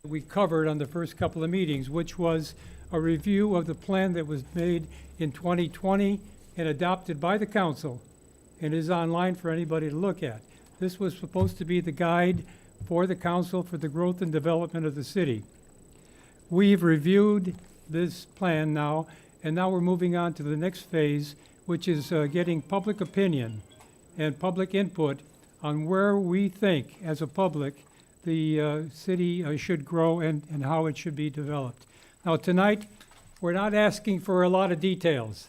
we covered on the first couple of meetings, which was a review of the plan that was made in 2020 and adopted by the council and is online for anybody to look at. This was supposed to be the guide for the council for the growth and development of the city. We've reviewed this plan now, and now we're moving on to the next phase, which is getting public opinion and public input on where we think, as a public, the city should grow and how it should be developed. Now, tonight, we're not asking for a lot of details.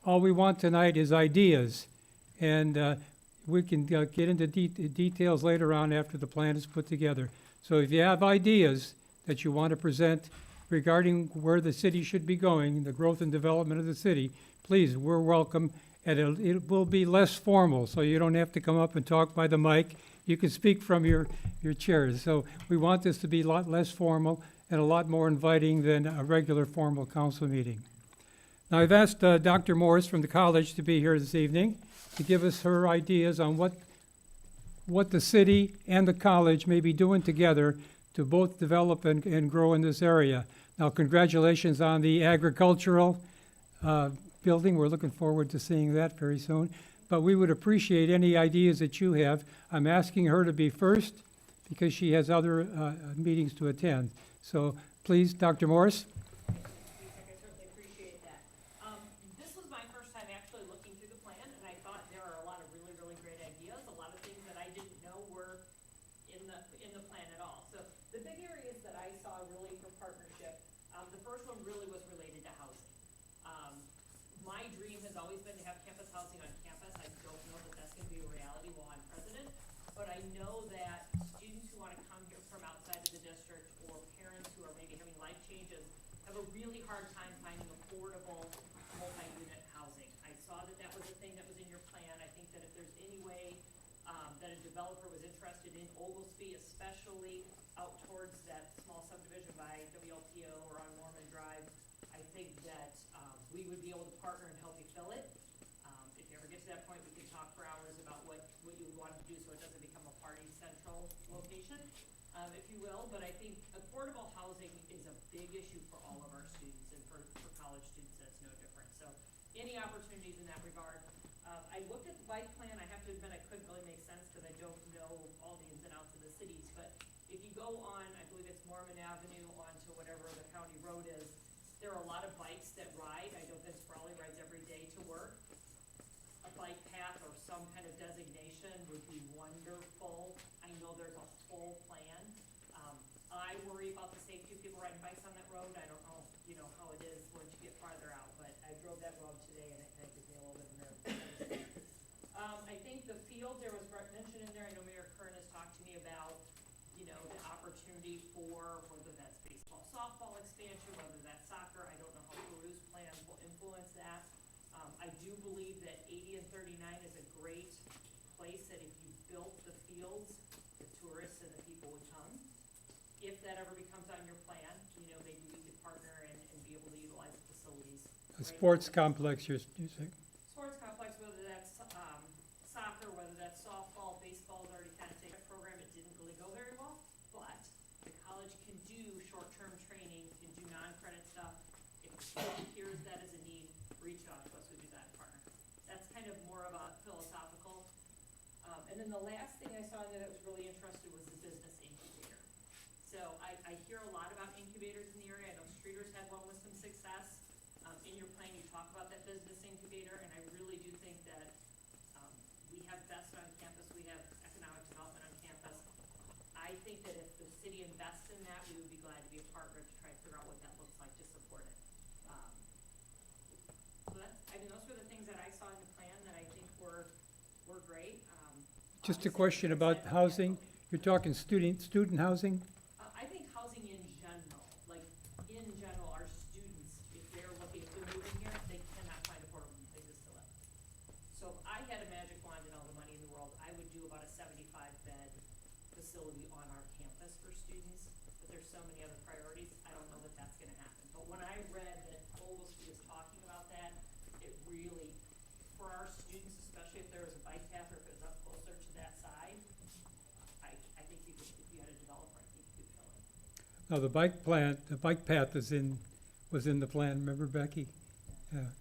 All we want tonight is ideas, and we can get into details later on after the plan is put together. So if you have ideas that you want to present regarding where the city should be going, the growth and development of the city, please, we're welcome. And it will be less formal, so you don't have to come up and talk by the mic. You can speak from your chairs. So we want this to be a lot less formal and a lot more inviting than a regular formal council meeting. Now, I've asked Dr. Morris from the college to be here this evening to give us her ideas on what the city and the college may be doing together to both develop and grow in this area. Now, congratulations on the agricultural building. We're looking forward to seeing that very soon. But we would appreciate any ideas that you have. I'm asking her to be first because she has other meetings to attend. So please, Dr. Morris. I certainly appreciate that. This was my first time actually looking through the plan, and I thought there are a lot of really, really great ideas, a lot of things that I didn't know were in the plan at all. So the big areas that I saw really for partnership, the first one really was related to housing. My dream has always been to have campus housing on campus. I don't know that that's going to be a reality while I'm president, but I know that students who want to come here from outside of the district or parents who are maybe having life changes have a really hard time finding affordable multi-unit housing. I saw that that was a thing that was in your plan. I think that if there's any way that a developer was interested in Oglesby, especially out towards that small subdivision by WLPO or on Norman Drive, I think that we would be able to partner and help you fill it. If you ever get to that point, we can talk for hours about what you would want to do so it doesn't become a party central location, if you will. But I think affordable housing is a big issue for all of our students, and for college students that's no different. So any opportunities in that regard. I looked at the bike plan. I have to admit I couldn't really make sense because I don't know all the ins and outs of the cities. But if you go on, I believe it's Mormon Avenue onto whatever the county road is, there are a lot of bikes that ride. I know Vince Brawley rides every day to work. A bike path or some kind of designation would be wonderful. I know there's a full plan. I worry about the safety of people riding bikes on that road. I don't know, how it is once you get farther out, but I drove that road today and it kind of gives me a little bit of nerve. I think the field, there was mentioned in there, I know Mayor Kern has talked to me about, the opportunity for whether that's baseball, softball expansion, whether that's soccer. I don't know how Peru's plans will influence that. I do believe that 80 and 39 is a great place that if you built the fields, the tourists and the people would come. If that ever becomes on your plan, maybe we could partner and be able to utilize the facilities. A sports complex, you say? Sports complex, whether that's soccer, whether that's softball, baseball is already kind of taken a program. It didn't really go very well, but the college can do short-term training, can do non-credit stuff. If the student hears that as a need, reach out to us, we do that in partner. That's kind of more of a philosophical. And then the last thing I saw in there that was really interesting was the business incubator. So I hear a lot about incubators in the area. I know Streeter's had one with some success. In your plan, you talk about that business incubator, and I really do think that we have BEST on campus, we have economic development on campus. I think that if the city invests in that, we would be glad to be a partner to try to figure out what that looks like to support it. So those were the things that I saw in the plan that I think were great. Just a question about housing. You're talking student housing? I think housing in general, our students, if they're moving here, they cannot find affordable places to live. So if I had a magic wand and all the money in the world, I would do about a 75-bed facility on our campus for students. But there's so many other priorities, I don't know that that's going to happen. But when I read that Oglesby was talking about that, it really, for our students, especially if there was a bike path or if it was up closer to that side, I think if you had a developer, I think you could fill it. Now, the bike path was in the plan, remember Becky?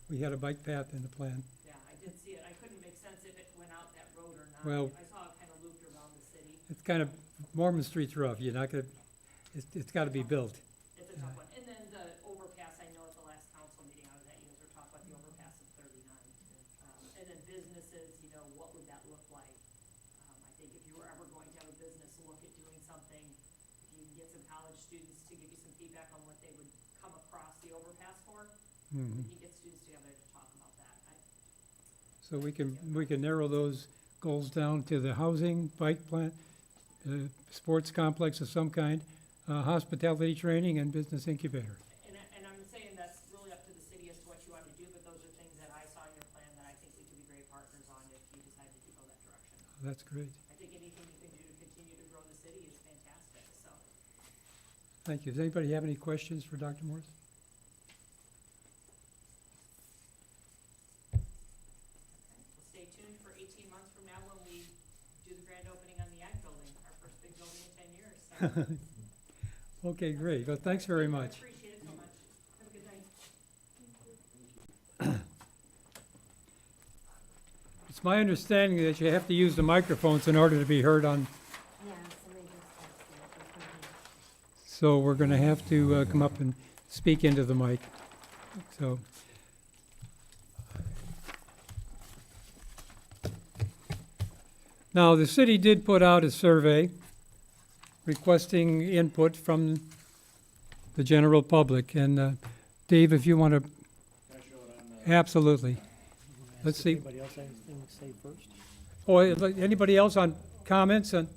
We had a bike path in the plan. Yeah, I did see it. I couldn't make sense if it went out that road or not. Well- I saw it kind of looped around the city. It's kind of, Mormon Street's rough, you're not gonna, it's gotta be built. It's a tough one. And then the overpass, I know at the last council meeting I was at, you guys were talking about the overpass of 39. And then businesses, you know, what would that look like? I think if you were ever going to have a business look at doing something, if you can get some college students to give you some feedback on what they would come across the overpass for, Mhm. we can get students together to talk about that. So we can narrow those goals down to the housing, bike plant, sports complex of some kind, hospitality training, and business incubator. And I'm saying that's really up to the city as to what you want to do, but those are things that I saw in your plan that I think we could be great partners on if you decided to go that direction. That's great. I think anything you can do to continue to grow the city is fantastic, so. Thank you. Does anybody have any questions for Dr. Morris? Well, stay tuned for 18 months from now when we do the grand opening on the Ag Building, our first big building in 10 years, so. Okay, great. Well, thanks very I much. appreciate it so much. Have a good night. It's my understanding that you have to use the microphones in order to be heard on, Yeah, somebody just texted me from here. so we're gonna have to come up and speak into the mic. So. Now, the city did put out a survey requesting input from the general public, and Dave, if you want to. Absolutely. Let's see. Anybody else have anything to say first? Oh, anybody else on comments? Good.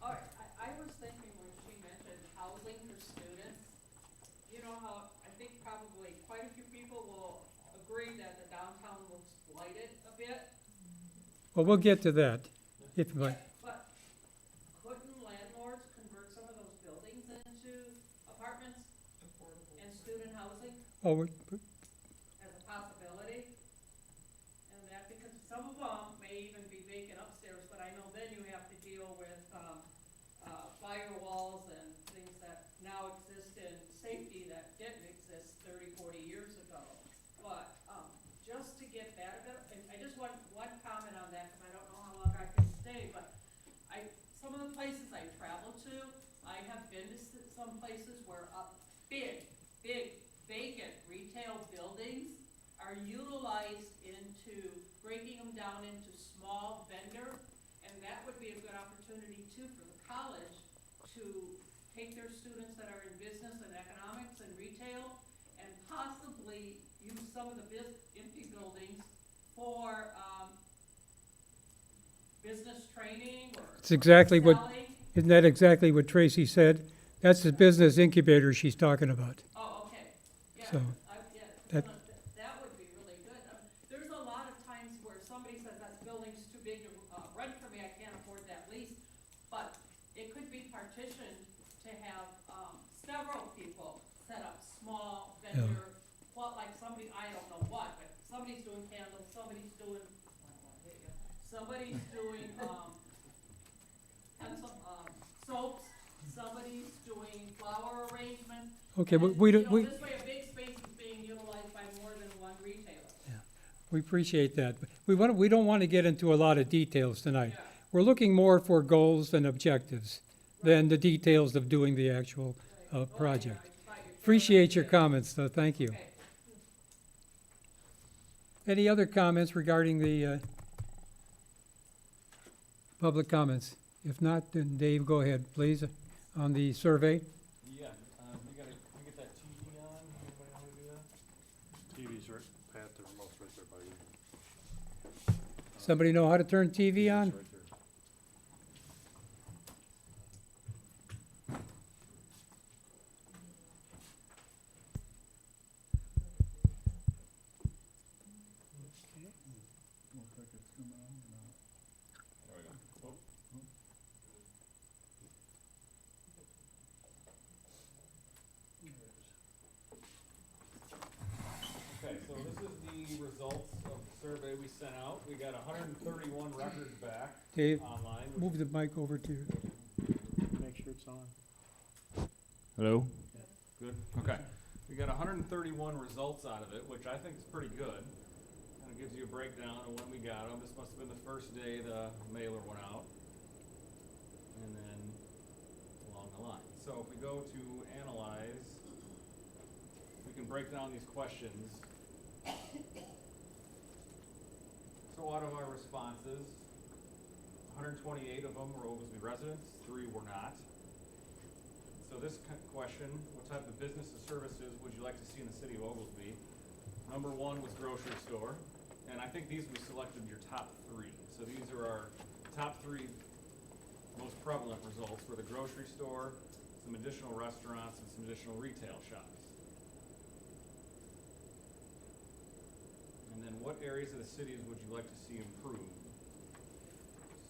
All right, I was thinking when she mentioned housing for students, you know how, I think probably quite a few people will agree that the downtown looks blighted a bit. Well, we'll get to that. If, But couldn't landlords convert some of those buildings into apartments and student housing oh, as a possibility? And that, because some of them may even be vacant upstairs, but I know then you have to deal with, firewalls and things that now exist in safety that didn't exist 30, 40 years ago. But, just to get that a bit, and I just want one comment on that, because I don't know how long I can stay, but some of the places I travel to, I have been to some places where big vacant retail buildings are utilized into breaking them down into small vendor, and that would be a good opportunity too for the college to take their students that are in business and economics and retail and possibly use some of the empty buildings for, business training or it's exactly what, selling. isn't that exactly what Tracy said? That's the business incubator she's talking about. Oh, okay, yeah, So, yeah, that- that would be really good. There's a lot of times where somebody says that building's too big to rent for me, I can't afford that lease, but it could be partitioned to have, several people set up small vendor, what, like somebody, I don't know what, but somebody's doing candles, somebody's doing, soaps, somebody's doing flower arrangement. okay, And, we you don't, know, we, this way a big space is being utilized by more than one retailer. we appreciate that. But we don't want to get into a lot of details tonight. Yeah. We're looking more for goals and objectives than the details of doing the actual project. Appreciate your comments, though, thank you. Okay. Any other comments regarding the public comments? If not, then Dave, go ahead, please, on the survey. Yeah, you get that TV on, anybody know how to do that? TV's right, Pat, the remote's right there by you. Somebody know how to turn TV on? It's right there. There we go. Oh. Okay, so this is the results of the survey we sent out. We got 131 records back Dave, online. which- move the mic over to you. Make sure it's on. Hello? Good, okay. We got 131 results out of it, which I think is pretty good. Kind of gives you a breakdown of when we got them. This must have been the first day the mailer went out. And then along the line. So if we go to analyze, we can break down these questions. So out of our responses, 128 of them were Oglesby residents, 3 were not. So this question, what type of business and services would you like to see in the city of Oglesby? Number 1 was grocery store, and I think these we selected your top 3. So these are our top 3 most prevalent results were the grocery store, some additional restaurants, and some additional retail shops. And then what areas of the cities would you like to see improved?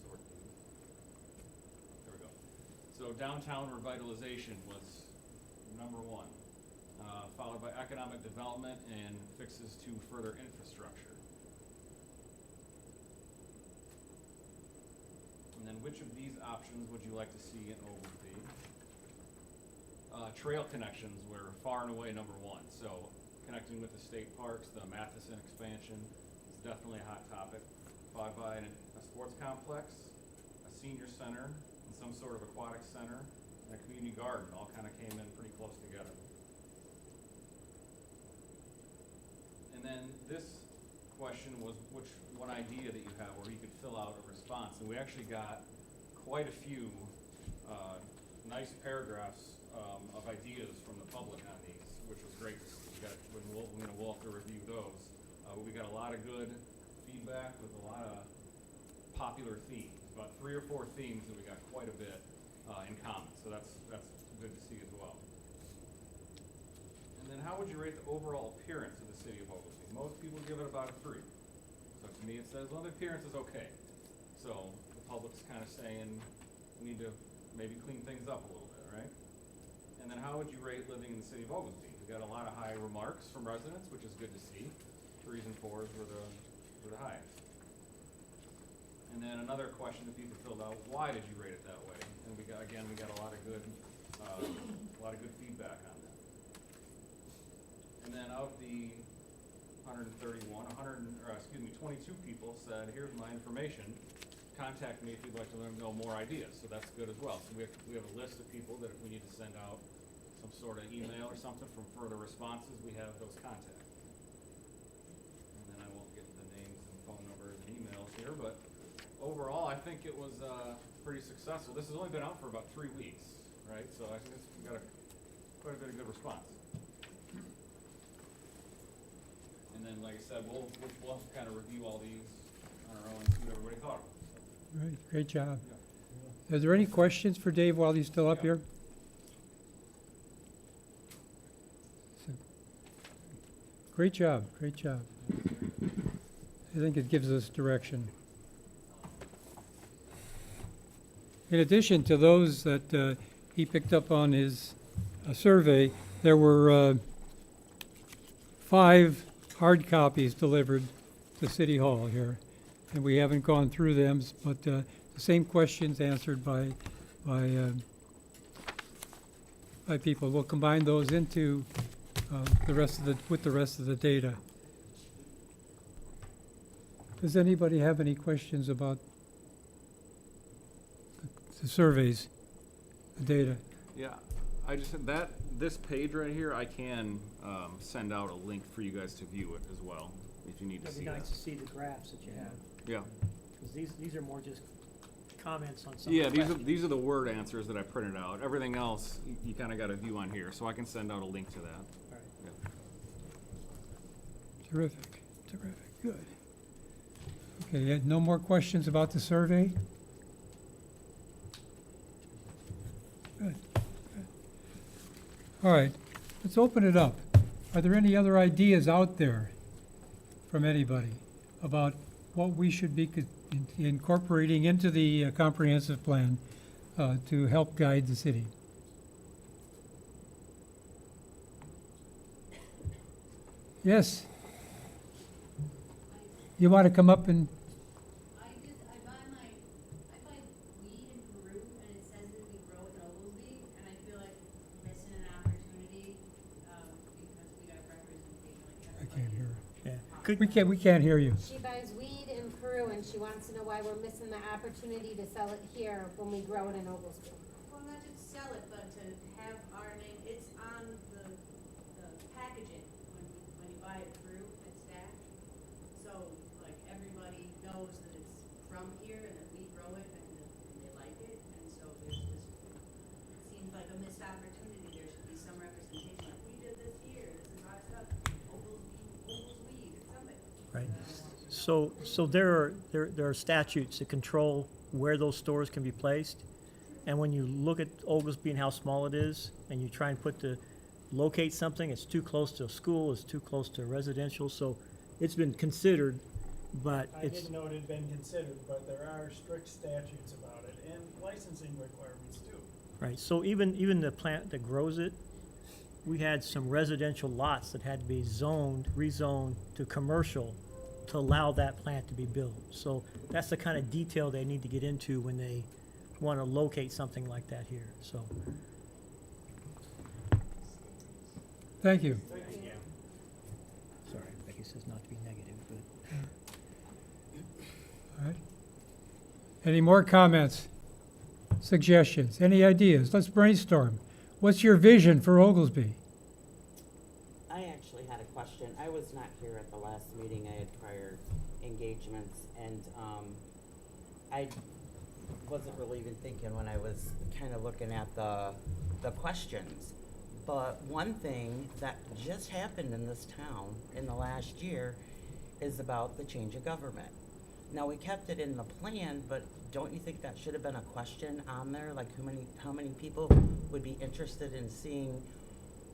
Sort these. There we go. So downtown revitalization was number 1, followed by economic development and fixes to further infrastructure. And then which of these options would you like to see in Oglesby? Trail connections were far and away number 1. So connecting with the state parks, the Matheson expansion is definitely a hot topic. Followed by a sports complex, a senior center, and some sort of aquatic center, and a community garden all kind of came in pretty close together. And then this question was which one idea that you have where you could fill out a response. And we actually got quite a few nice paragraphs of ideas from the public on these, which was great to see. We'll have to review those. But we got a lot of good feedback with a lot of popular themes, about 3 or 4 themes that we got quite a bit in common. So that's good to see as well. And then how would you rate the overall appearance of the city of Oglesby? Most people give it about a 3. So to me it says, well, the appearance is okay. So the public's kind of saying we need to maybe clean things up a little bit, right? And then how would you rate living in the city of Oglesby? We got a lot of high remarks from residents, which is good to see. 3s and 4s were the highest. And then another question that people filled out: why did you rate it that way? And we got a lot of good feedback on that. And then of the 131, 22 people said, "Here's my information. Contact me if you'd like to know more ideas." So that's good as well. So we have a list of people that if we need to send out some sort of email or something from further responses, we have those contacts. And then I won't get the names and phone numbers and emails here, but overall, I think it was pretty successful. This has only been out for about 3 weeks, right? So I think we got quite a bit of good response. And then, like I said, we'll kind of review all these on our own and see what everybody thought of them. Right, great job. Yeah. Are there any questions for Dave while he's still up Yeah. here? Great job, great job. I think it gives us direction. In addition to those that he picked up on his survey, there were 5 hard copies delivered to City Hall here. And we haven't gone through them, but the same questions answered by people. We'll combine those into the rest of the data. Does anybody have any questions about the surveys, the data? Yeah, I just this page right here, I can send out a link for you guys to view it as well if you need to It'd see be that. nice to see the graphs that you have, Yeah. because these are more just comments on some. Yeah, these are the word answers that I printed out. Everything else, you kind of got a view on here, so I can send out a link to that. Right. Yeah. Terrific, terrific, good. Okay, no more questions about the survey? Good, good. All right, let's open it up. Are there any other ideas out there from anybody about what we should be incorporating into the comprehensive plan to help guide the city? Yes, You want to come up and, I buy weed in Peru and it says that we grow it in Oglesby, and I feel like we're missing an opportunity, because we got representation like I everybody. can't hear. Yeah. We can't hear you. She buys weed in Peru and she wants to know why we're missing the opportunity to sell it here when we grow it in Oglesby. Well, not just sell it, but to have our name, it's on the packaging when you buy it through, it's stacked. So, like, everybody knows that it's from here and that we grow it and that they like it, and so there's this, it seems like a missed opportunity, there should be some representation, like, we did this here, this is our stuff, Ogle's weed, or something. Right. So there are statutes that control where those stores can be placed. And when you look at Oglesby and how small it is, and you try and locate something, it's too close to a school, it's too close to residential, so it's been considered, but I it's, didn't know it had been considered, but there are strict statutes about it and licensing requirements too. right, so even the plant that grows it, we had some residential lots that had to be rezoned to commercial to allow that plant to be built. So that's the kind of detail they need to get into when they want to locate something like that here, so. Thank you. Sorry, Becky says not to be negative, but. All right. Any more comments, suggestions, any ideas? Let's brainstorm. What's your vision for Oglesby? I actually had a question. I was not here at the last meeting. I had prior engagements, and I wasn't really even thinking when I was kind of looking at the questions. But one thing that just happened in this town in the last year is about the change of government. Now, we kept it in the plan, but don't you think that should have been a question on there? Like, how many people would be interested in seeing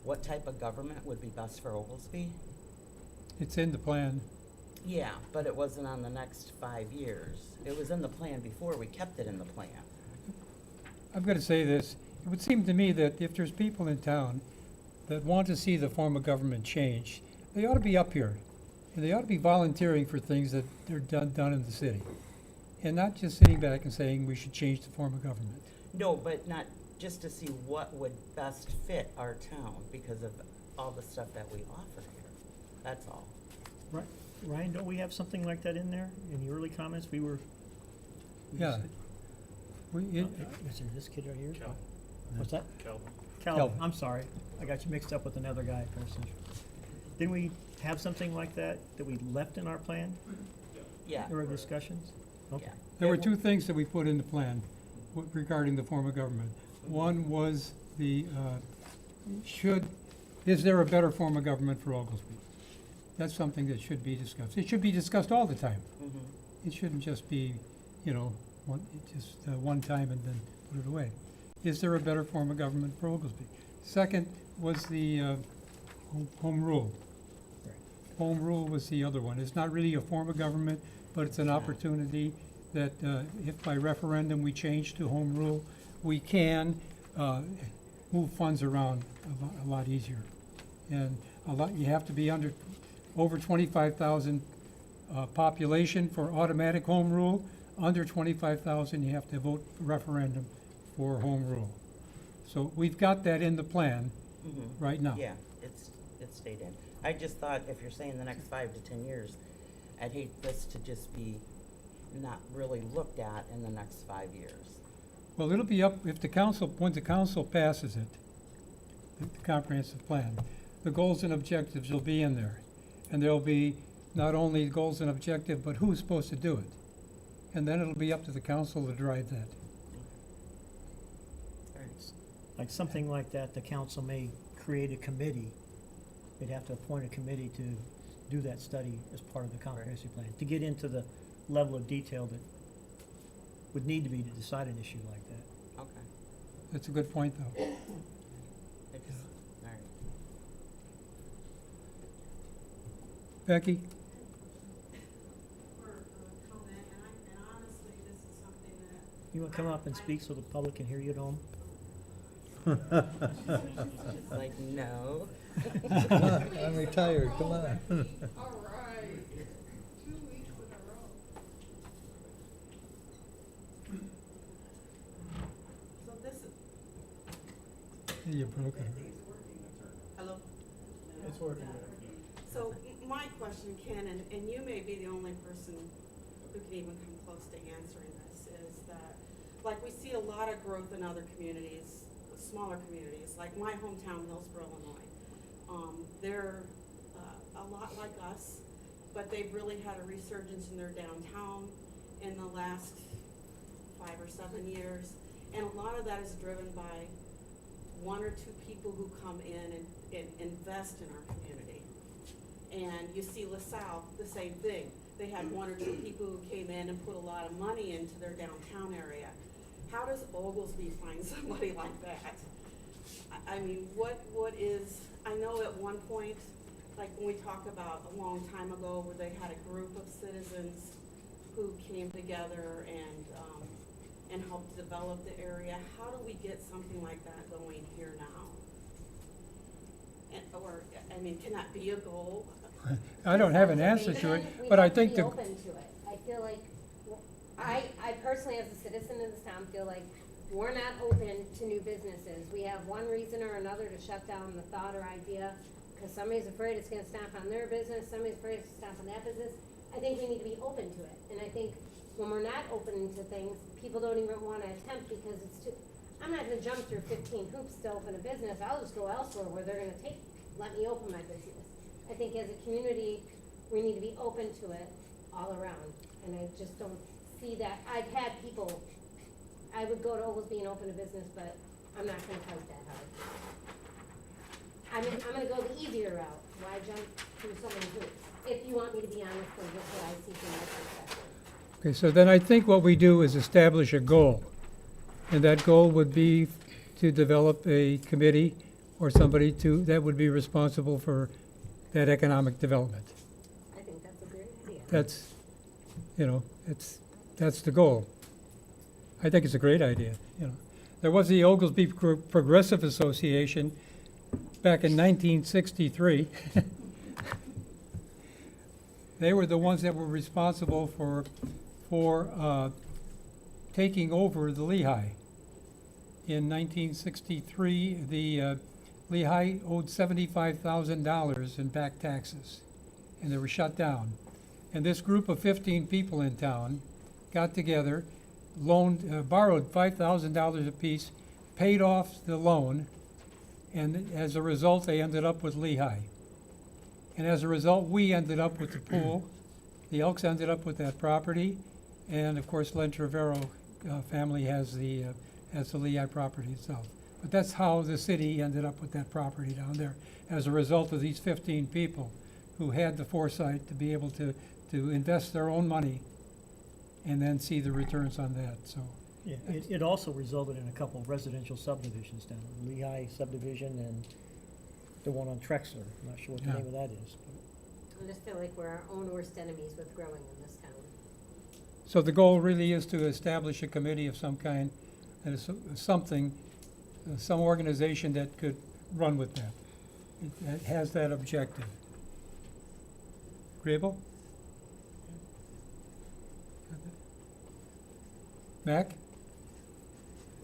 what type of government would be best for Oglesby? It's in the plan. Yeah, but it wasn't on the next 5 years. It was in the plan before, we kept it in the plan. I'm going to say this. It would seem to me that if there's people in town that want to see the form of government change, they ought to be up here. And they ought to be volunteering for things that they're done in the city. And not just sitting back and saying we should change the form of government. No, but not, just to see what would best fit our town because of all the stuff that we offer here. That's all. Ryan, don't we have something like that in there? In the early comments, we were. Yeah. Is it this kid right here? Cal. What's that? Kelvin. Calvin, I'm sorry. I got you mixed up with another guy, person. Didn't we have something like that we left in our plan Yeah, or discussions? Okay. yeah. There were two things that we put in the plan regarding the form of government. One was is there a better form of government for Oglesby? That's something that should be discussed. It should be discussed all the time. Mhm. It shouldn't just be, one time and then put it away. Is there a better form of government for Oglesby? Second was the home rule. Right. Home rule was the other one. It's not really a form of government, but it's an opportunity that if by referendum we change to home rule, we can move funds around a lot easier. And you have to be over 25,000 population for automatic home rule. Under 25,000, you have to vote referendum for home rule. So we've got that in the plan Mhm. right now. Yeah, it's stayed in. I just thought if you're saying the next 5 to 10 years, I'd hate this to just be not really looked at in the next 5 years. Well, it'll be up, if the council, when the council passes it, the comprehensive plan, the goals and objectives will be in there. And there'll be not only goals and objective, but who's supposed to do it. And then it'll be up to the council to drive that. Like something like that, the council may create a committee. They'd have to appoint a committee to do that study as part of the comprehensive plan, to get into the level of detail that would need to be to decide an issue like that. Okay. That's a good point, though. All right. Becky? For comment, and honestly, this is something that You want to come up and speak so the public can hear you at home? It's like, no. I'm retired, come on. All right. 2 weeks with You broke it. Hello? It's working. So my question, Ken, and you may be the only person who can even come close to answering this, is that, like, we see a lot of growth in other communities, smaller communities, like my hometown, Hillsborough, Illinois. They're a lot like us, but they've really had a resurgence in their downtown in the last 5 or 7 years. And a lot of that is driven by 1 or 2 people who come in and invest in our community. And you see LaSalle, the same thing. They had 1 or 2 people who came in and put a lot of money into their downtown area. How does Oglesby find somebody like that? I mean, what is, I know at one point, like when we talk about a long time ago where they had a group of citizens who came together and helped develop the area. How do we get something like that going here now? Or, I mean, can that be a goal? I don't have an answer to it, We but I have to think be the, open to it. I feel like, I personally, as a citizen of this town, feel like we're not open to new businesses. We have one reason or another to shut down the thought or idea, because somebody's afraid it's gonna stamp on their business, somebody's afraid it's gonna stamp on that business. I think we need to be open to it, and I think when we're not open to things, people don't even wanna attempt because it's too, I'm not gonna jump through 15 hoops to open a business, I'll just go elsewhere where they're gonna let me open my business. I think as a community, we need to be open to it all around, and I just don't see that. I've had people, I would go to Oglesby and open a business, but I'm not gonna fight that hard. I'm gonna go the easier route, why jump through so many hoops? If you want me to be honest, and just what I see from my perspective. okay, so then I think what we do is establish a goal. And that goal would be to develop a committee or somebody that would be responsible for that economic development. I think that's a great idea. That's, that's the goal. I think it's a great idea, There was the Oglesby Progressive Association back in 1963. They were the ones that were responsible for taking over the Lehigh. In 1963, the Lehigh owed $75,000 in back taxes, and they were shut down. And this group of 15 people in town got together, borrowed $5,000 apiece, paid off the loan, and as a result, they ended up with Lehigh. And as a result, we ended up with the pool. The Elks ended up with that property, and of course, Len Trevero family has the Lehigh property itself. But that's how the city ended up with that property down there, as a result of these 15 people who had the foresight to be able to invest their own money and then see the returns on that, so. Yeah, it also resulted in a couple of residential subdivisions down, Lehigh subdivision and the one on Trexler. I'm not sure what the Yeah. name of that is. I just feel like we're our own worst enemies with growing in this town. So the goal really is to establish a committee of some kind, and some organization that could run with that. It has that objective. Agreeable? Mac?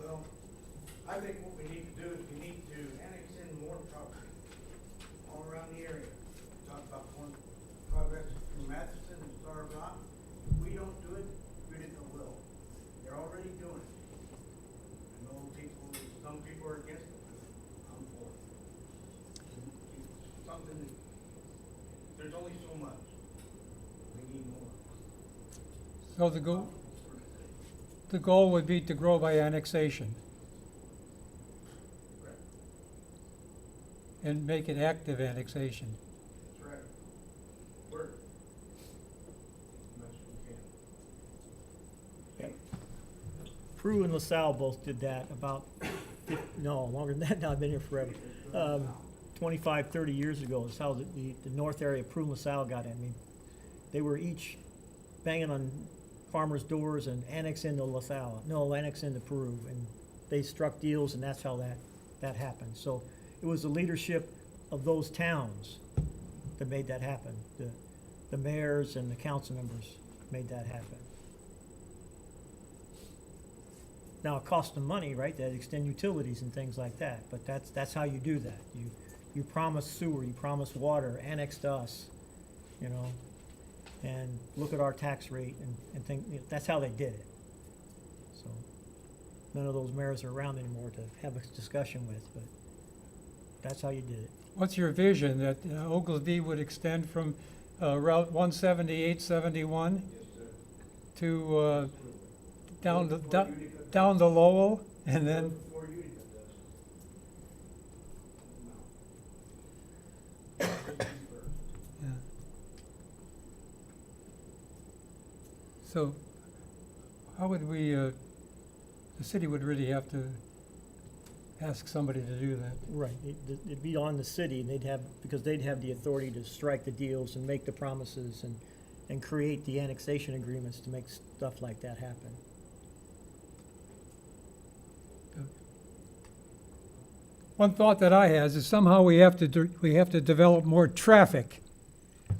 Well, I think what we need to do is we need to annex in more property all around the area. Talk about going progress through Matheson and Star Rock. If we don't do it, Utica will. They're already doing it. I know some people are against it, but I'm for it. It's something that, there's only so much. We need more. So the goal would be to grow by annexation Correct. and make it active annexation. That's right. Work. As much as we can. Prue and LaSalle both did that about, longer than that now, I've been here forever. 25, 30 years ago is how the north area of Prue and LaSalle got in. I mean, they were each banging on farmers' doors and annex into LaSalle, annex into Prue, and they struck deals, and that's how that happened. So it was the leadership of those towns that made that happen. The mayors and the council members made that happen. Now, it costs them money, right, that extend utilities and things like that, but that's how you do that. You promise sewer, you promise water, annex to us, you know, and look at our tax rate and think, you know, that's how they did it. So, none of those mayors are around anymore to have a discussion with, but that's how you did it. What's your vision, that Oglesby would extend from Route 178, 71 to down to Lowell, and then, Before Utica does. yeah. So, how would we, the city would really have to ask somebody to do that. Right, it'd be on the city, and because they'd have the authority to strike the deals and make the promises and create the annexation agreements to make stuff like that happen. One thought that I has is somehow we have to develop more traffic.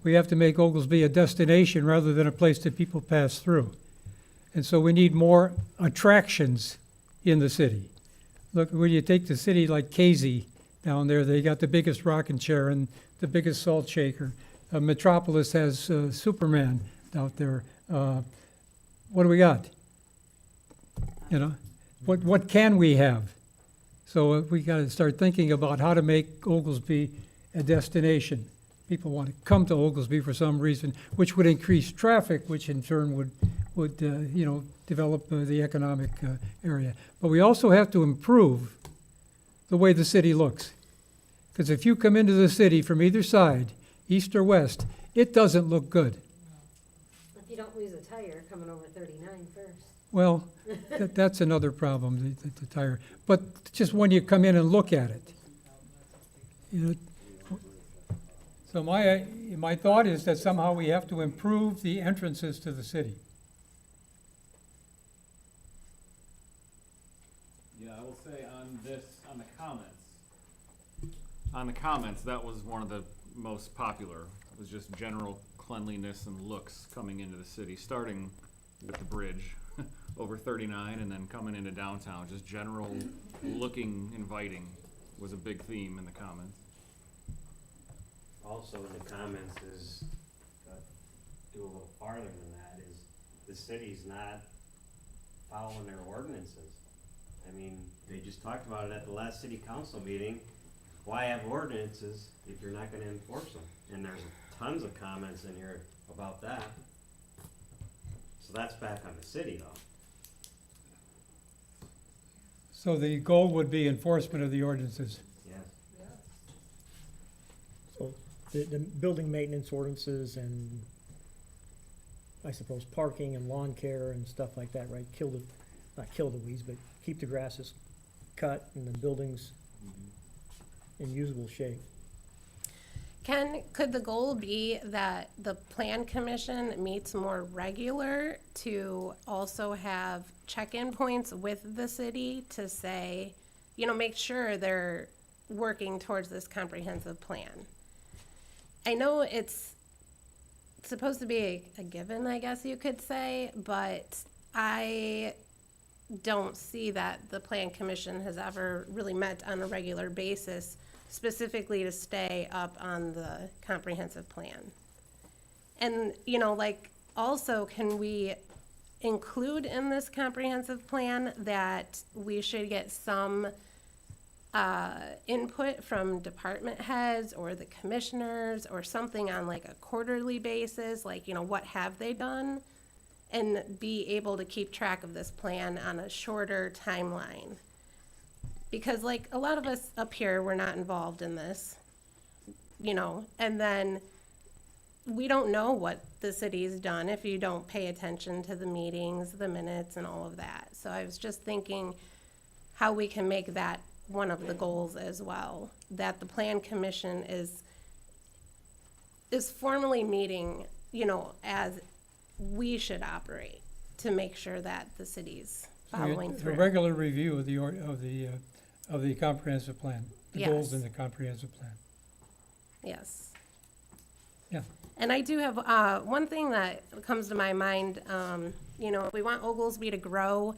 We have to make Oglesby a destination rather than a place that people pass through. And so we need more attractions in the city. Look, when you take the city like Casey down there, they got the biggest rocking chair and the biggest salt shaker. Metropolis has Superman out there. What do we got? You know, what can we have? So we got to start thinking about how to make Oglesby a destination. People want to come to Oglesby for some reason, which would increase traffic, which in turn would develop the economic area. But we also have to improve the way the city looks. Because if you come into the city from either side, east or west, it doesn't look good. If you don't lose a tire coming over 39 first. Well, that's another problem, the tire. But just when you come in and look at it. You know, so my thought is that somehow we have to improve the entrances to the city. Yeah, I will say on the comments, that was one of the most popular. It was just general cleanliness and looks coming into the city, starting with the bridge over 39 and then coming into downtown. Just general looking inviting was a big theme in the comments. Also in the comments is, do a little farther than that, is the city's not following their ordinances. I mean, they just talked about it at the last city council meeting. Why have ordinances if you're not gonna enforce them? And there's tons of comments in here about that. So that's back on the city though. So the goal would be enforcement of the ordinances. Yes. So the building maintenance ordinances and I suppose parking and lawn care and stuff like that, right? Not kill the weeds, but keep the grasses cut and the buildings in usable shape. Could the goal be that the Plan Commission meets more regular to also have check-in points with the city to say, make sure they're working towards this comprehensive plan? I know it's supposed to be a given, I guess you could say, but I don't see that the Plan Commission has ever really met on a regular basis specifically to stay up on the comprehensive plan. And, also, can we include in this comprehensive plan that we should get some input from department heads or the commissioners or something on like a quarterly basis, what have they done? And be able to keep track of this plan on a shorter timeline. Because a lot of us up here, we're not involved in this, and then we don't know what the city's done if you don't pay attention to the meetings, the minutes, and all of that. So I was just thinking how we can make that one of the goals as well, that the Plan Commission is formally meeting, as we should operate to make sure that the city's following through. A regular review of the comprehensive plan, the goals in the comprehensive plan. Yes. Yeah. And I do have one thing that comes to my mind. If we want Oglesby to grow,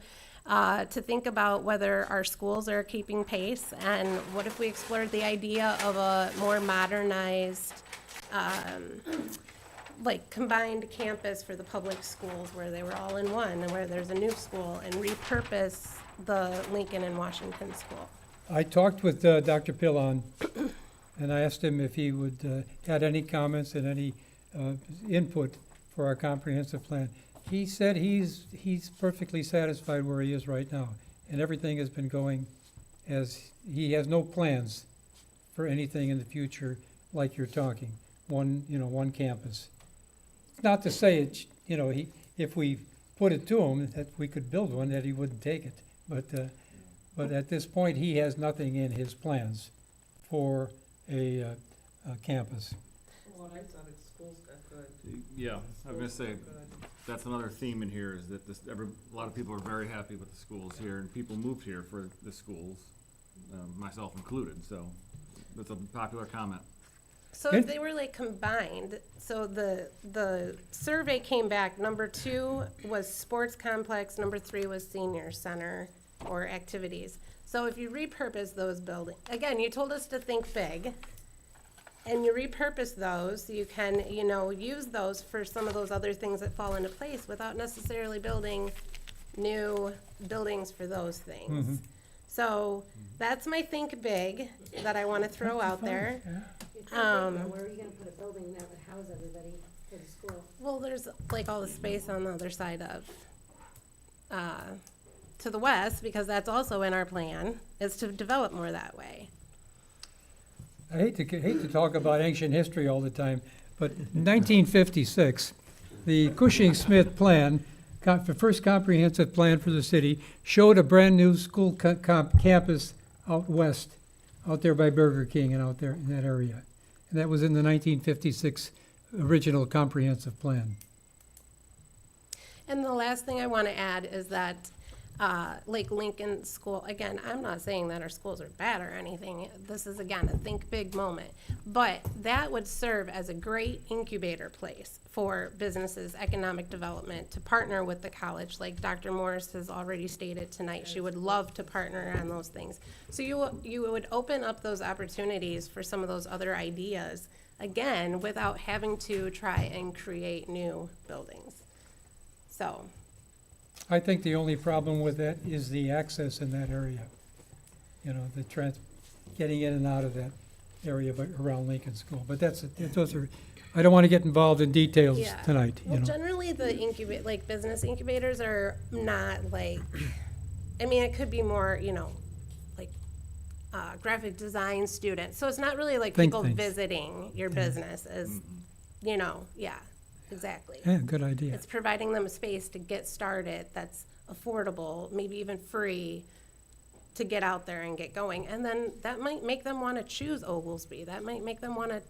to think about whether our schools are keeping pace, and what if we explored the idea of a more modernized, like combined campus for the public schools where they were all in one, and where there's a new school, and repurpose the Lincoln and Washington School. I talked with Dr. Pillon, and I asked him if he would add any comments and any input for our comprehensive plan. He said he's perfectly satisfied where he is right now, and everything has been going as, he has no plans for anything in the future like you're talking, one campus. Not to say it, if we put it to him that we could build one, that he wouldn't take it, but at this point, he has nothing in his plans for a campus. Well, I thought schools got good. Yeah, I was gonna say, that's another theme in here, is that a lot of people are very happy with the schools here, and people moved here for the schools, myself included, so that's a popular comment. So if they were like combined, so the survey came back, number 2 was sports complex, number 3 was senior center or activities. So if you repurpose those buildings, again, you told us to think big, and you repurpose those, you can, use those for some of those other things that fall into place without necessarily building new buildings for those things. So that's my think big that I want to throw out there. Where are you gonna put a building that would house everybody for the school? Well, there's like all the space on the other side of, to the west, because that's also in our plan, is to develop more that way. I hate to talk about ancient history all the time, but in 1956, the Cushing-Smith plan, the first comprehensive plan for the city, showed a brand-new school campus out west, out there by Burger King and out there in that area. And that was in the 1956 original comprehensive plan. And the last thing I want to add is that, like Lincoln School, again, I'm not saying that our schools are bad or anything. This is, again, a think big moment. But that would serve as a great incubator place for businesses, economic development, to partner with the college. Like Dr. Morris has already stated tonight, she would love to partner on those things. So you would open up those opportunities for some of those other ideas, again, without having to try and create new buildings. So. I think the only problem with that is the access in that area. Getting in and out of that area around Lincoln School. But those are, I don't want to get involved in details Yeah. tonight, Well, generally the business incubators are not like, it could be more, like graphic design students. So it's not really like Think people things. visiting your business as, yeah, exactly. Yeah, good idea. It's providing them a space to get started that's affordable, maybe even free, to get out there and get going. And then that might make them want to choose Oglesby. That might make them want to,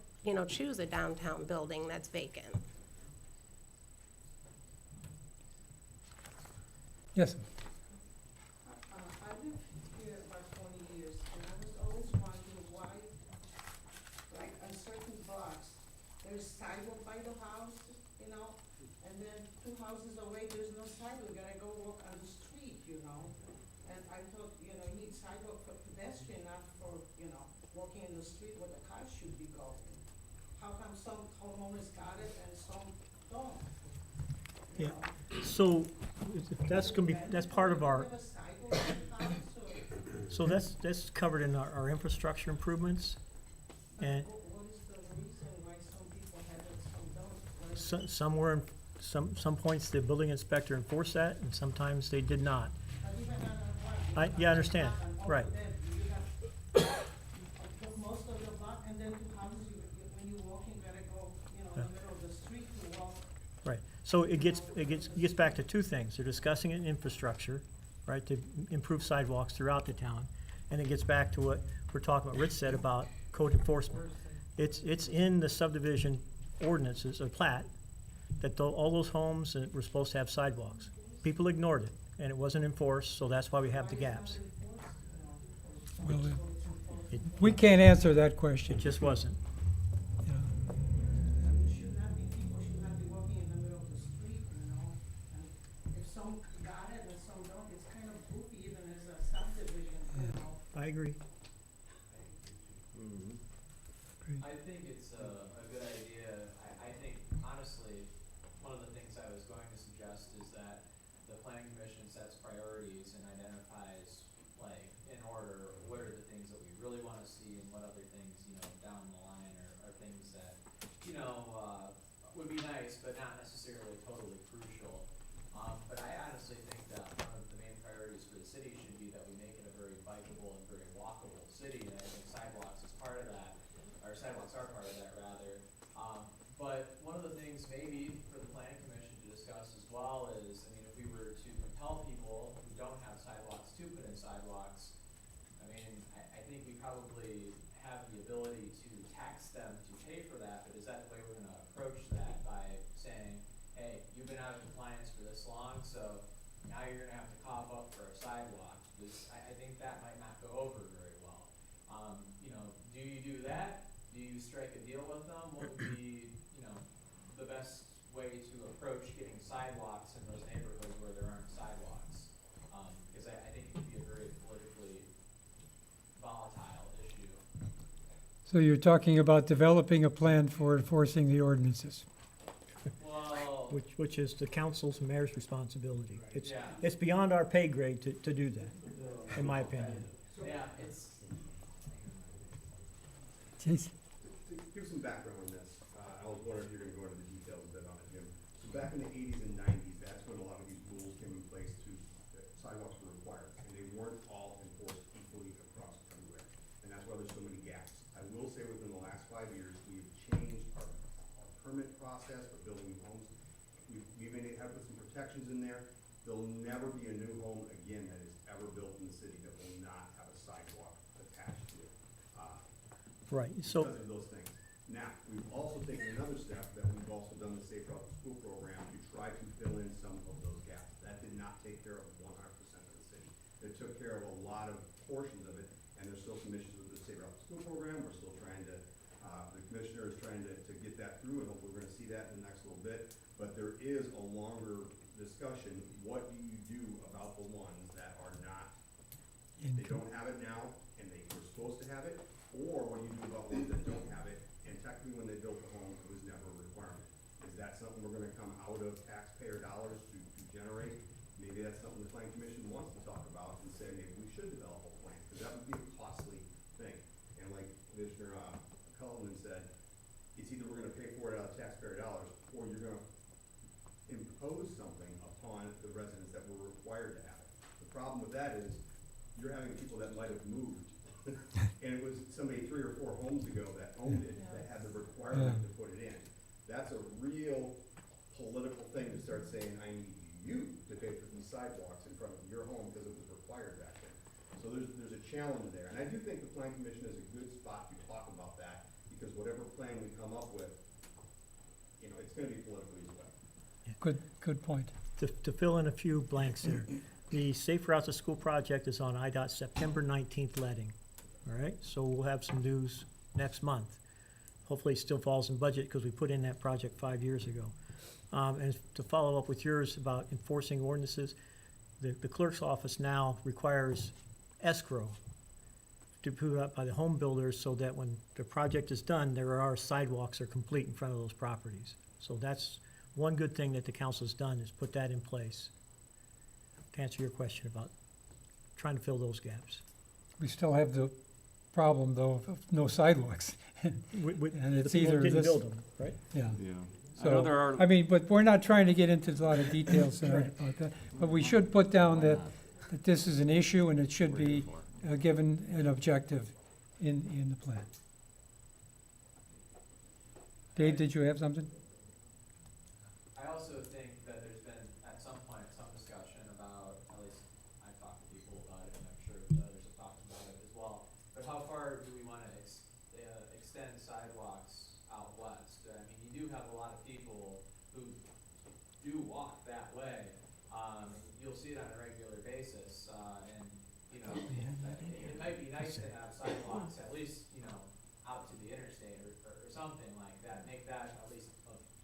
choose a downtown building that's vacant. Yes. I lived here about 20 years, and I was always wondering why, like on certain blocks, there's sidewalk by the house, and then 2 houses away, there's no sidewalk, you gotta go walk on the street, And I thought, you need sidewalk for pedestrian, not for, walking in the street where the cars should be going. How come some homeowners got it and some don't? Yeah, so that's part of our, Do you have a sidewalk in the house, or? so that's covered in our infrastructure improvements. And What is the reason why some people have it, some don't? somewhere, some points, the building inspector enforced that, and sometimes they did not. I understand, right. Most of the block, and then 2 houses, when you walk, you gotta go, in the middle of the street to walk. Right, so it gets back to 2 things. They're discussing an infrastructure, right, to improve sidewalks throughout the town. And it gets back to what we're talking about, Rich said about code enforcement. It's in the subdivision ordinances, or plat, that all those homes were supposed to have sidewalks. People ignored it, and it wasn't enforced, so that's why we have the gaps. Well, we can't answer that It question. just wasn't. Should not be, people should not be walking in the middle of the street, and if some got it and some don't, it's kind of agree. I think it's a good idea. I think honestly, one of the things I was going to suggest is that the planning commission sets priorities and identifies, like, in order, what are the things that we really wanna see and what other things, down the line are things that, would be nice, but not necessarily totally crucial. But I honestly think that one of the main priorities for the city should be that we make it a very bikeable and very walkable city, and I think sidewalks is part of that, or sidewalks are part of that rather. But one of the things maybe for the planning commission to discuss as well is, if we were to compel people who don't have sidewalks to put in sidewalks, I think we probably have the ability to tax them to pay for that, but is that the way we're gonna approach that by saying, hey, you've been out of compliance for this long, so now you're gonna have to cough up for a sidewalk? Because I think that might not go over very well. Do you do that? Do you strike a deal with them? What would be, the best way to approach getting sidewalks in those neighborhoods where there aren't sidewalks? Because I think it could be a very politically volatile issue. So you're talking about developing a plan for enforcing the ordinances. Well, Which is the council's and mayor's responsibility. yeah. It's beyond our pay grade to do that, in my opinion. Yeah, it's, Jeez. To give some background on this, I was wondering if you're gonna go into the details a bit on it, Jim. So back in the 80s and 90s, that's when a lot of these rules came in place that sidewalks were required, and they weren't all enforced equally across everywhere. And that's why there's so many gaps. I will say within the last 5 years, we've changed our permit process for building new homes. We've had put some protections in there. There'll never be a new home again that is ever built in the city that will not have a sidewalk attached to it. Right, so, Because of those things. Now, we've also taken another step that we've also done the Safe Route to School program to try to fill in some of those gaps. That did not take care of 100% of the city. It took care of a lot of portions of it, and there's still some issues with the Safe Route to School program. We're still trying to, the commissioner is trying to get that through, and hopefully we're gonna see that in the next little bit. But there is a longer discussion. What do you do about the ones that are not, they don't have it now, and they were supposed to have it? Or what do you do about ones that don't have it, and technically when they built the home, it was never a requirement? Is that something we're gonna come out of taxpayer dollars to generate? Maybe that's something the planning commission wants to talk about and say, maybe we should develop a plan, because that would be a costly thing. And like Commissioner Cullinan said, it's either we're gonna pay for it out of taxpayer dollars, or you're gonna impose something upon the residents that were required to have it. The problem with that is, you're having people that might have moved and it was somebody 3 or 4 homes ago that owned it, that had the requirement to put it in. That's a real political thing to start saying, I need you to pay for these sidewalks in front of your home because it was required back then. So there's a challenge there, and I do think the plan commission is a good spot to talk about that, because whatever plan we come up with, it's gonna be politically as well. Good point. to fill in a few blanks there, the Safe Routes to School project is on IDOT September 19th letting. All right, so we'll have some news next month. Hopefully it still falls in budget because we put in that project 5 years ago. And to follow up with yours about enforcing ordinances, the clerk's office now requires escrow to be put up by the home builders so that when the project is done, there are sidewalks are complete in front of those properties. So that's one good thing that the council's done, is put that in place. To answer your question about trying to fill those gaps. We still have the problem, though, of no sidewalks. And it's The people either didn't this, build them, right? yeah. Yeah. I know there So, are, I mean, but we're not trying to get into a lot of details tonight about that. But we should put down that this is an issue and it should be given an objective in the plan. Dave, did you have something? I also think that there's been, at some point, some discussion about, at least I've talked to people about it, and I'm sure others have talked about it as well, but how far do we wanna extend sidewalks out west? I mean, you do have a lot of people who do walk that way. You'll see it on a regular basis, and, it might be nice to have sidewalks, at least, out to the interstate or something like that, make that at least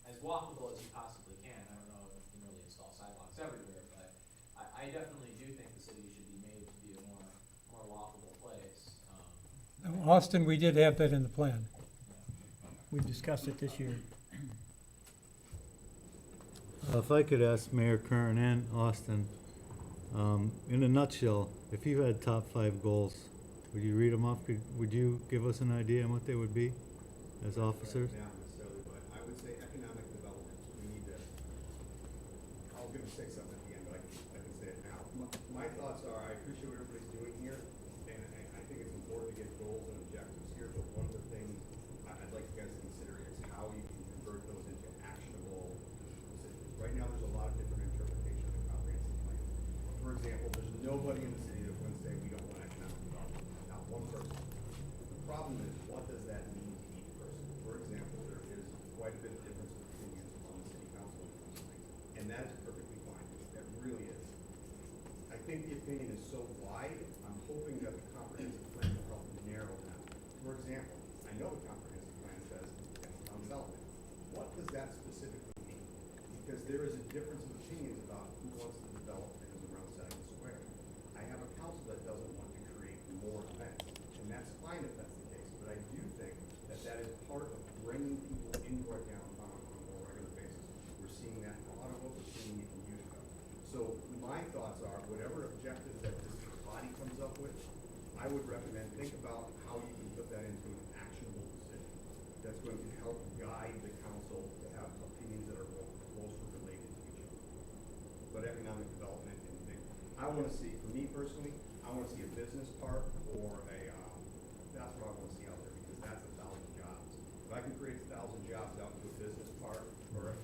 as walkable as you possibly can. I don't know if you can really install sidewalks everywhere, but I definitely do think the city should be made to be a more walkable place. Austin, we did have that in the plan. We've discussed it this year. If I could ask Mayor Kern and Austin, in a nutshell, if you had top 5 goals, would you read them off? Would you give us an idea on what they would be as officers? Not necessarily, but I would say economic development, we need to, I was gonna say something at the end, but I can say it now. My thoughts are, I appreciate what everybody's doing here, and I think it's important to get goals and objectives here, but one of the things I'd like you guys to consider is how you can convert those into actionable decisions. Right now, there's a lot of different interpretations of the comprehensive plan. For example, there's nobody in the city that wouldn't say we don't want economic development, not one person. The problem is, what does that mean to each person? For example, there is quite a bit of difference of opinions on the city council when it comes to things, and that is perfectly fine, that really is. I think the opinion is so wide, I'm hoping that the comprehensive plan will help narrow that. For example, I know the comprehensive plan says downtown development. What does that specifically mean? Because there is a difference of opinions about who wants to develop things around Seneca Square. I have a council that doesn't want to create more events, and that's fine if that's the case, but I do think that that is part of bringing people into our downtown on a more regular basis. We're seeing that in Ottawa, we're seeing it in Utica. So my thoughts are, whatever objectives that this body comes up with, I would recommend, think about how you can put that into an actionable decision that's going to help guide the council to have opinions that are more closely related to each other. But economic development and things, I wanna see, for me personally, I wanna see a business park or a, that's what I wanna see out there, because that's 1,000 jobs. If I can create 1,000 jobs out into a business park or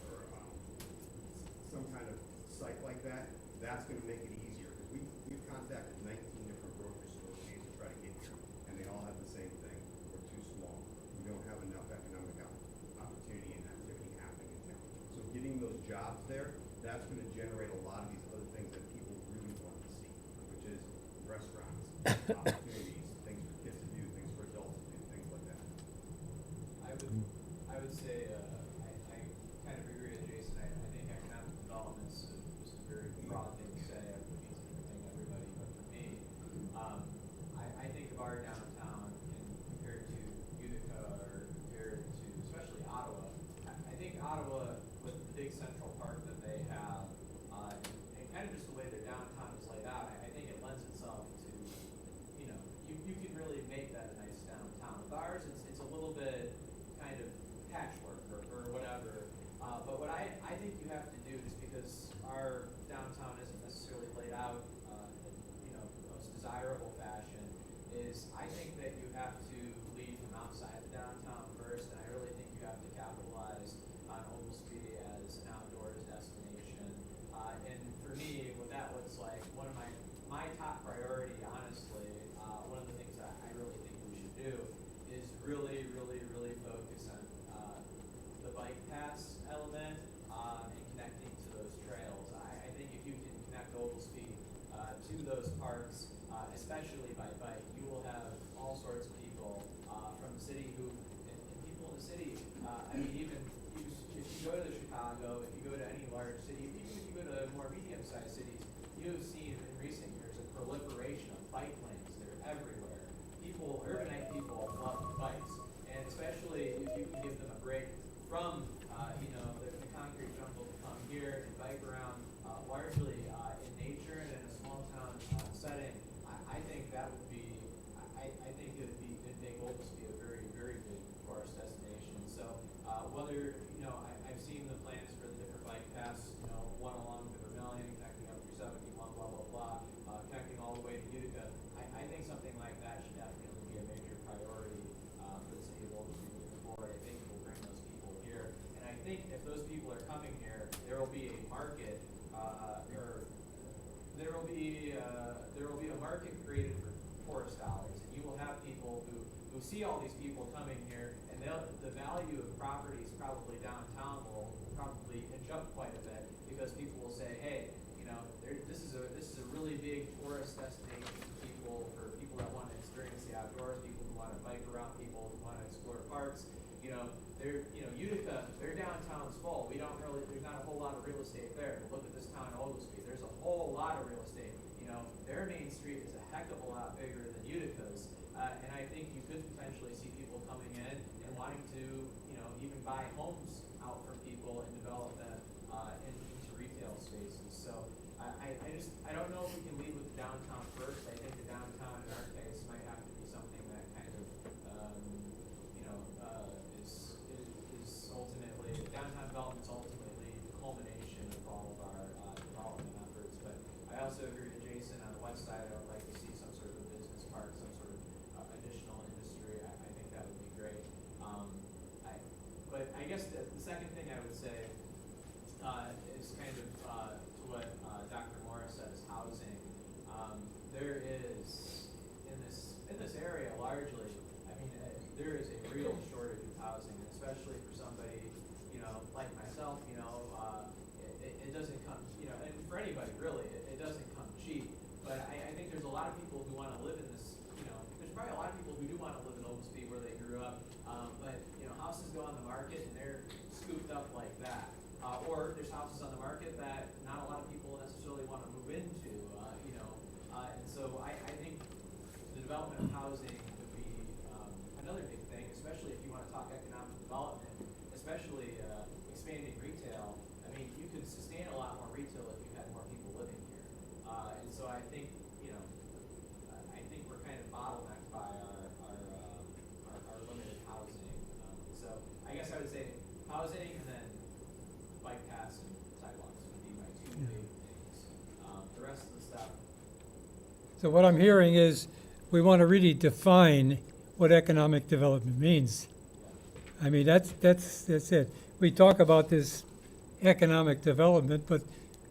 some kind of site like that, that's gonna make it easier, because we've contacted 19 different grocery stores to try to get here, and they all have the same thing, we're too small. We don't have enough economic opportunity and activity happening in town. So getting those jobs there, that's gonna generate a lot of these other things that people really want to see, which is restaurants, opportunities, things for kids to do, things for adults to do, things like that. I would say, I kind of agree with Jason. I think economic development is just a very broad thing to say. It means everything to everybody, but for me, I think of our downtown and compared to Utica or compared to especially Ottawa. I think Ottawa, with the big central park that they have, and kind of just the way their downtown is laid out, I think it lends itself to, you can really make that a nice downtown. With ours, it's a little bit kind of patchwork or whatever. But what I think you have to do, just because our downtown isn't necessarily laid out in the most desirable fashion, is I think that you have to lead from outside the downtown first, and I really think you have to capitalize on Oglesby as an outdoors destination. And for me, what that looks like, one of my top priority, honestly, one of the things that I really think we should do is really, really, really focus on the bike pass element and connecting to those trails. I think if you can connect Oglesby to those parks, especially by bike, you will have all sorts of people from the city and people in the city, I mean, even if you go to Chicago, if you go to any large city, even if you go to more medium-sized cities, you have seen in recent years a proliferation of bike lanes. They're everywhere. Urbanite people love bikes, and especially if you can give them a break from, the concrete jungle to come here and bike around largely in nature and in a small town setting. I think that would be, I think it'd make Oglesby a very, very big tourist destination. So whether, I've seen the plans for the different bike paths, one along the Vermilion, connecting up through 71, blah, blah, blah, connecting all the way to Utica. I think something like that should definitely be a major priority for the city of Oglesby moving forward. I think it will bring those people here. And I think if those people are coming here, there will be a market, or there will be a market created for tourist dollars. And you will have people who see all these people coming here, and the value of properties probably downtown will probably inch up quite a bit, because people will say, hey, this is a really big tourist destination for people that want to experience the outdoors, people who want to bike around, people who want to explore parks. Utica, their downtown's full. There's not a whole lot of real estate there. But look at this town, Oglesby. There's a whole lot of real estate. Their main street is a heck of a lot bigger than Utica's, And I think you could potentially see people coming in and wanting to, you know, even buy homes out from people and develop them, into retail spaces. So I don't know if we can lead with the downtown first. I think the downtown in our case might have to be something that kind of, you know, is ultimately, downtown development's ultimately the culmination of all of our, development efforts. But I also agree with Jason on the west side. I would like to see some sort of a business park, some sort of, additional industry. I think that would be great. But I guess the second thing I would say, is kind of, to what, Dr. Morris said, is housing. There is, in this area largely, I mean, there is a real shortage of housing, and especially for somebody, you know, like myself, you know, it doesn't come, you know, and for anybody really, it doesn't come cheap. But I think there's a lot of people who wanna live in this, you know, there's probably a lot of people who do wanna live in Oglesby where they grew up. But, you know, houses go on the market and they're scooped up like that. Or there's houses on the market that not a lot of people necessarily wanna move into, you know. And so I think the development of housing would be, another big thing, especially if you wanna talk economic development, especially, expanding retail. I mean, you could sustain a lot more retail if you had more people living here. And so I think, you know, I think we're kind of bottlenecked by our limited housing. So I guess I would say housing and then bike paths and sidewalks would be my two big things. The rest of the stuff, So what I'm hearing is, we want to really define what economic development means. I mean, that's it. We talk about this economic development, but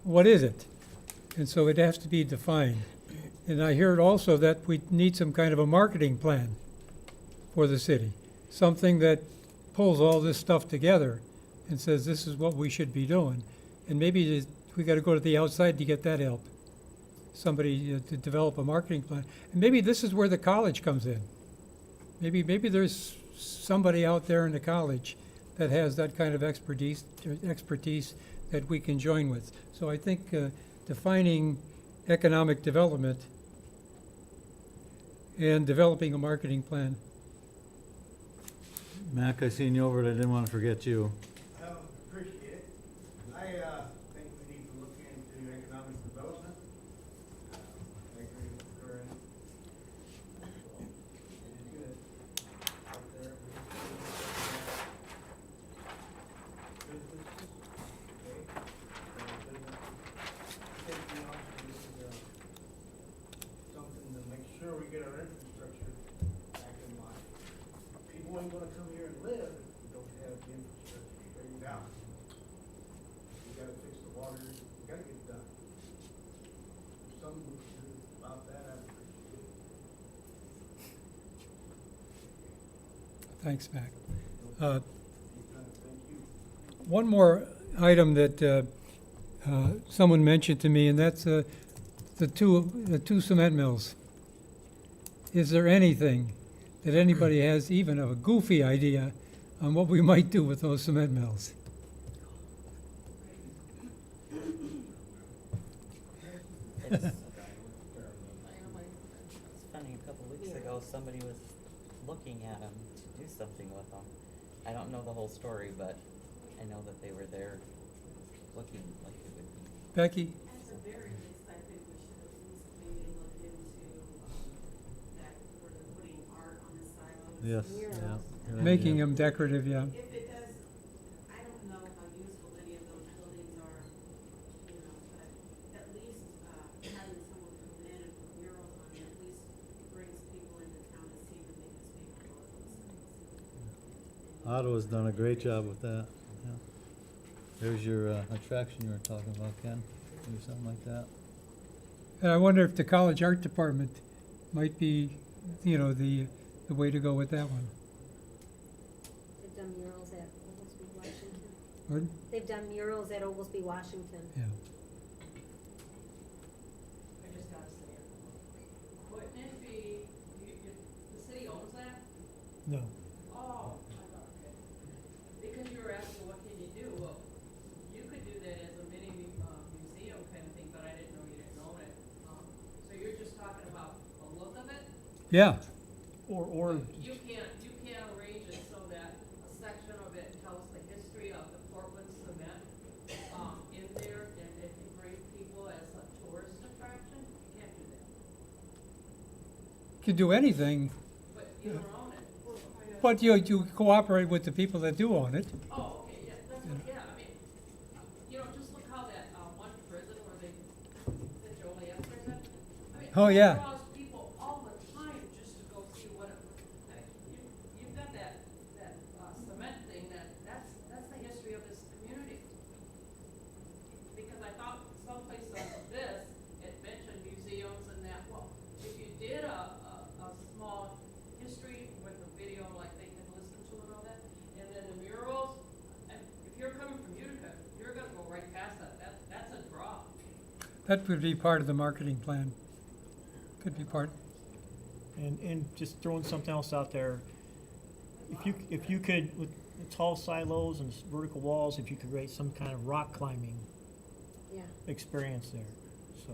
what is it? And so it has to be defined. And I heard also that we need some kind of a marketing plan for the city. Something that pulls all this stuff together and says, this is what we should be doing. And maybe we got to go to the outside to get that help. Somebody to develop a marketing plan. And maybe this is where the college comes in. Maybe there's somebody out there in the college that has that kind of expertise that we can join with. So I think defining economic development and developing a marketing plan. Mac, I seen you over, but I didn't want to forget you. Appreciate it. I think we need to look into economic development. I agree with Corinne. It's good out there. Businesses, okay? Safety officers, something to make sure we get our infrastructure back in line. People ain't gonna come here and live if we don't have the infrastructure straightened out. We gotta fix the water, we gotta get it done. If something we can do about that, I'd appreciate it. Thanks, Mac. Thank you. One more item that someone mentioned to me, and that's the two cement mills. Is there anything that anybody has even of a goofy idea on what we might do with those cement mills? It's funny, a couple weeks ago, somebody was looking at them to do something with them. I don't know the whole story, but I know that they were there looking like it would be. Becky? At the very least, I think we should at least maybe look into, that where they're putting art on the silos. Yes, Murals. yeah. Making them decorative, yeah. If it does, I don't know how useful any of those buildings are, you know, but at least, having someone come in and put murals on it, at least brings people into town to see the newspaper or those things. Ottawa's done a great job with that. Yeah. There's your attraction you were talking about, Ken, or something like that. And I wonder if the college art department might be, you know, the way to go with that one. They've done murals at Oglesby, Washington. Pardon? They've done murals at Oglesby, Washington. Yeah. I just gotta say it. Wouldn't it be, the city owns that? No. Oh, I thought, okay. Because you were asking, what can you do? Well, you could do that as a mini, museum kind of thing, but I didn't know you didn't own it. So you're just talking about the look of it? Yeah. can do anything, But you don't own it. but you cooperate with the people that do own it. Oh, okay, yeah, that's what, yeah, I mean, you know, just look how that, one prison where they, that Joliet prison, I mean. Oh, yeah. It draws people all the time just to go see what it, I mean, you've got that, cement thing that's the history of this community. Because I thought someplace on this, it mentioned museums and that, well, if you did a small history with a video, like they can listen to and all that, and then the murals, and if you're coming from Utica, you're gonna go right past that's a draw. That would be part of the marketing plan. Could be part. And just throwing something else out there, if you could, with the tall silos and vertical walls, if you could create some kind of rock climbing Yeah. experience there, so.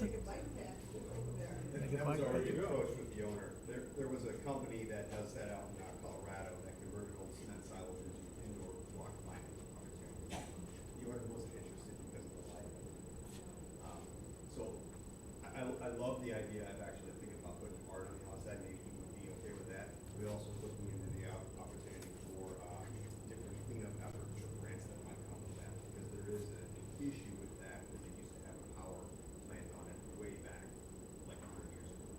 Make a bike path over there. Make it That was bike already path. approached with the owner. There was a company that does that out in Colorado that converted old cement silos into indoor rock climbing opportunities. The owner wasn't interested because of the light. So I love the idea of actually thinking about putting art on the outside. Maybe he would be okay with that. We also looking into the opportunity for different cleanup efforts or grants that might come with that, because there is an issue with that, because they used to have a power plant on it way back, like 100 years ago.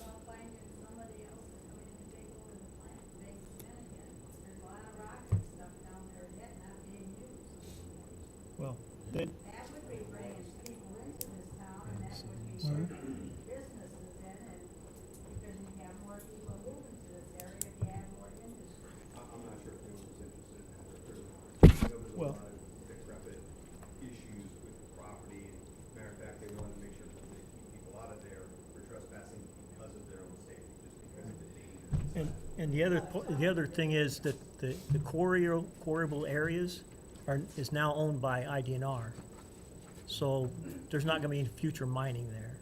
About finding somebody else to come in and take over the plant, and make cement again. There's a lot of rock and stuff down there yet not being used. Well, they, That would be bringing people into this town, and that would be Mhm. bringing businesses in, and because you have more people moving to this area, if you have more industry. I'm not sure if anyone was interested in that, or if there's not. I know there's a Well- lot of decrepit issues with the property, and matter of fact, they wanted to make sure that they keep people out of there for trespassing because of their own safety, just because of the danger. and the other thing is that the quarryable areas is now owned by IDNR. So there's not gonna be any future mining there.